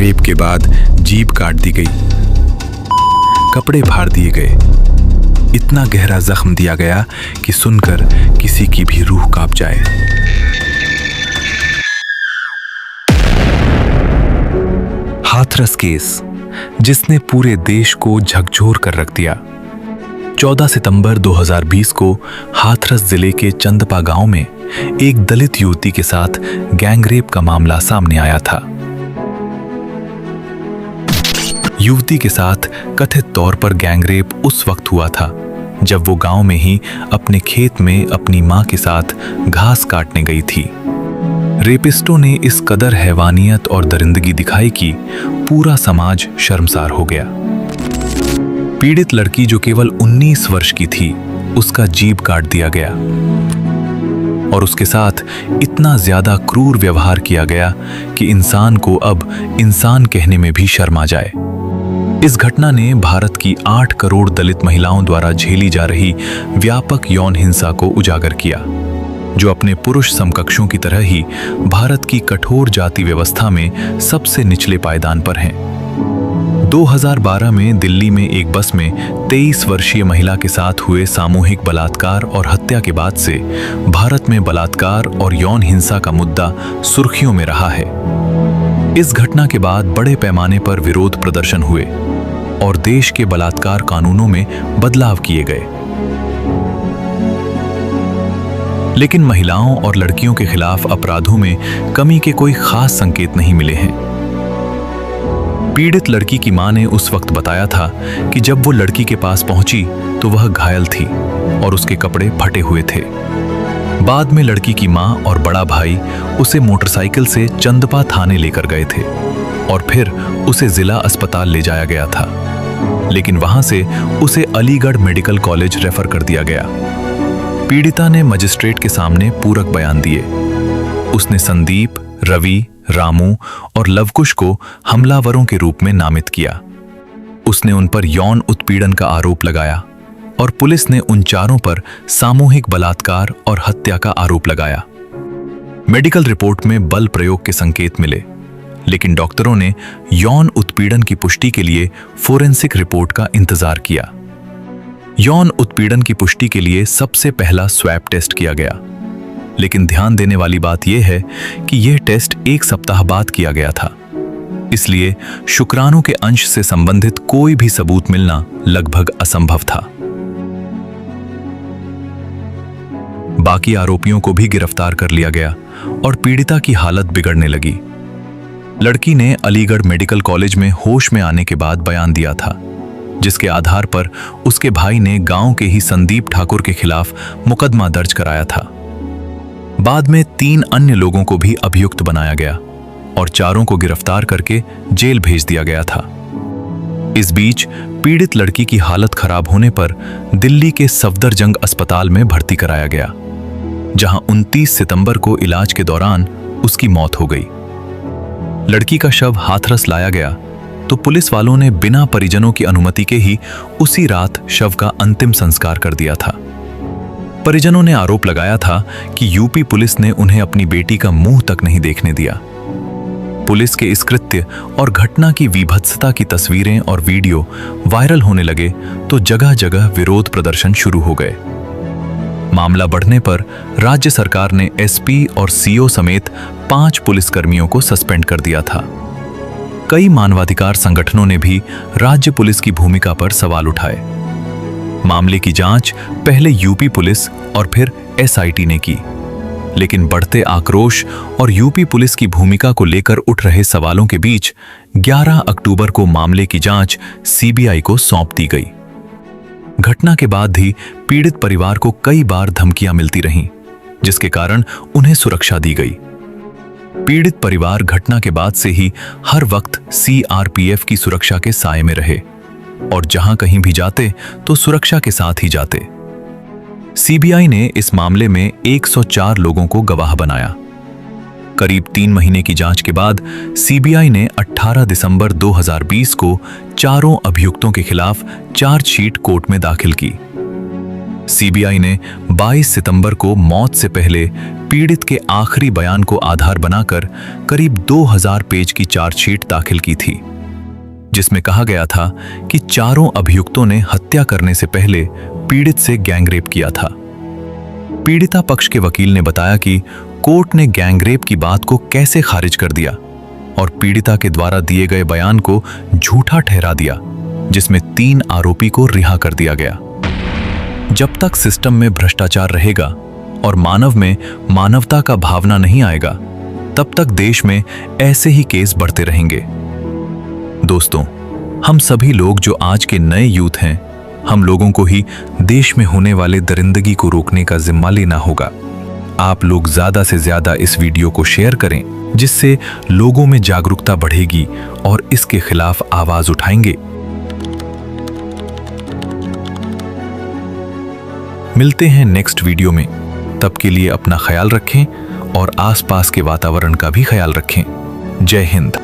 Rape के बाद जीभ काट दी गई, कपड़े फाड़ दिए गए, इतना गहरा जख्म दिया गया कि सुनकर किसी की भी रूह कांप जाए। हाथरस केस, जिसने पूरे देश को झकझोर कर रख दिया। 14 सितंबर 2020 को हाथरस जिले के चंदपा गांव में एक दलित युवती के साथ गैंगरेप का मामला सामने आया था। युवती के साथ कथित तौर पर गैंगरेप उस वक्त हुआ था जब वो गांव में ही अपने खेत में अपनी मां के साथ घास काटने गई थी। रेपिस्टों ने इस कदर हैवानियत और दरिंदगी दिखाई कि पूरा समाज शर्मसार हो गया। पीड़ित लड़की जो केवल 19 वर्ष की थी, उसका जीभ काट दिया गया और उसके साथ इतना ज्यादा क्रूर व्यवहार किया गया कि इंसान को अब इंसान कहने में भी शर्म आ जाए। इस घटना ने भारत की 8 करोड़ दलित महिलाओं द्वारा झेली जा रही व्यापक यौन हिंसा को उजागर किया, जो अपने पुरुष समकक्षों की तरह ही भारत की कठोर जाति व्यवस्था में सबसे निचले पायदान पर हैं। 2012 में दिल्ली में एक बस में 23 वर्षीय महिला के साथ हुए सामूहिक बलात्कार और हत्या के बाद से भारत में बलात्कार और यौन हिंसा का मुद्दा सुर्खियों में रहा है। इस घटना के बाद बड़े पैमाने पर विरोध प्रदर्शन हुए और देश के बलात्कार कानूनों में बदलाव किए गए, लेकिन महिलाओं और लड़कियों के खिलाफ अपराधों में कमी के कोई खास संकेत नहीं मिले हैं। पीड़ित लड़की की मां ने उस वक्त बताया था कि जब वो लड़की के पास पहुंची तो वह घायल थी और उसके कपड़े फटे हुए थे। बाद में लड़की की मां और बड़ा भाई उसे मोटरसाइकिल से चंदपा थाने लेकर गए थे और फिर उसे जिला अस्पताल ले जाया गया था, लेकिन वहां से उसे अलीगढ़ मेडिकल कॉलेज रेफर कर दिया गया। पीड़िता ने मजिस्ट्रेट के सामने पूरक बयान दिए। उसने संदीप, रवि, रामू और लवकुश को हमलावरों के रूप में नामित किया। उसने उन पर यौन उत्पीड़न का आरोप लगाया और पुलिस ने उन चारों पर सामूहिक बलात्कार और हत्या का आरोप लगाया। मेडिकल रिपोर्ट में बल प्रयोग के संकेत मिले, लेकिन डॉक्टरों ने यौन उत्पीड़न की पुष्टि के लिए फोरेंसिक रिपोर्ट का इंतजार किया। यौन उत्पीड़न की पुष्टि के लिए सबसे पहला स्वैब टेस्ट किया गया, लेकिन ध्यान देने वाली बात यह है कि यह टेस्ट 1 सप्ताह बाद किया गया था, इसलिए शुक्राणु के अंश से संबंधित कोई भी सबूत मिलना लगभग असंभव था। बाकी आरोपियों को भी गिरफ्तार कर लिया गया और पीड़िता की हालत बिगड़ने लगी। लड़की ने अलीगढ़ मेडिकल कॉलेज में होश में आने के बाद बयान दिया था, जिसके आधार पर उसके भाई ने गांव के ही संदीप ठाकुर के खिलाफ मुकदमा दर्ज कराया था। बाद में 3 अन्य लोगों को भी अभियुक्त बनाया गया और चारों को गिरफ्तार करके जेल भेज दिया गया था। इस बीच पीड़ित लड़की की हालत खराब होने पर दिल्ली के सफदरजंग अस्पताल में भर्ती कराया गया, जहां 29 सितंबर को इलाज के दौरान उसकी मौत हो गई। लड़की का शव हाथरस लाया गया तो पुलिस वालों ने बिना परिजनों की अनुमति के ही उसी रात शव का अंतिम संस्कार कर दिया था। परिजनों ने आरोप लगाया था कि यूपी पुलिस ने उन्हें अपनी बेटी का मुंह तक नहीं देखने दिया। पुलिस के इस कृत्य और घटना की वीभत्सता की तस्वीरें और वीडियो वायरल होने लगे तो जगह जगह विरोध प्रदर्शन शुरू हो गए। मामला बढ़ने पर राज्य सरकार ने एसपी और सीओ समेत 5 पुलिसकर्मियों को सस्पेंड कर दिया था। कई मानवाधिकार संगठनों ने भी राज्य पुलिस की भूमिका पर सवाल उठाए। मामले की जांच पहले यूपी पुलिस और फिर एसआईटी ने की, लेकिन बढ़ते आक्रोश और यूपी पुलिस की भूमिका को लेकर उठ रहे सवालों के बीच 11 अक्टूबर को मामले की जांच सीबीआई को सौंप दी गई। घटना के बाद ही पीड़ित परिवार को कई बार धमकियां मिलती रहीं, जिसके कारण उन्हें सुरक्षा दी गई। पीड़ित परिवार घटना के बाद से ही हर वक्त सीआरपीएफ की सुरक्षा के साए में रहे और जहां कहीं भी जाते तो सुरक्षा के साथ ही जाते। सीबीआई ने इस मामले में 104 लोगों को गवाह बनाया। करीब 3 महीने की जांच के बाद सीबीआई ने 18 दिसंबर 2020 को चारों अभियुक्तों के खिलाफ चार्जशीट कोर्ट में दाखिल की। सीबीआई ने 22 सितंबर को मौत से पहले पीड़ित के आखिरी बयान को आधार बनाकर करीब 2000 पेज की चार्जशीट दाखिल की थी, जिसमें कहा गया था कि चारों अभियुक्तों ने हत्या करने से पहले पीड़ित से गैंगरेप किया था। पीड़िता पक्ष के वकील ने बताया कि कोर्ट ने गैंगरेप की बात को कैसे खारिज कर दिया और पीड़िता के द्वारा दिए गए बयान को झूठा ठहरा दिया, जिसमें 3 आरोपी को रिहा कर दिया गया। जब तक सिस्टम में भ्रष्टाचार रहेगा और मानव में मानवता का भावना नहीं आएगा, तब तक देश में ऐसे ही केस बढ़ते रहेंगे। दोस्तों, हम सभी लोग जो आज के नए यूथ हैं, हम लोगों को ही देश में होने वाले दरिंदगी को रोकने का जिम्मा लेना होगा। आप लोग ज्यादा से ज्यादा इस वीडियो को शेयर करें, जिससे लोगों में जागरूकता बढ़ेगी और इसके खिलाफ आवाज उठाएंगे। मिलते हैं नेक्स्ट वीडियो में। तब के लिए अपना ख्याल रखें और आसपास के वातावरण का भी ख्याल रखें। जय हिंद।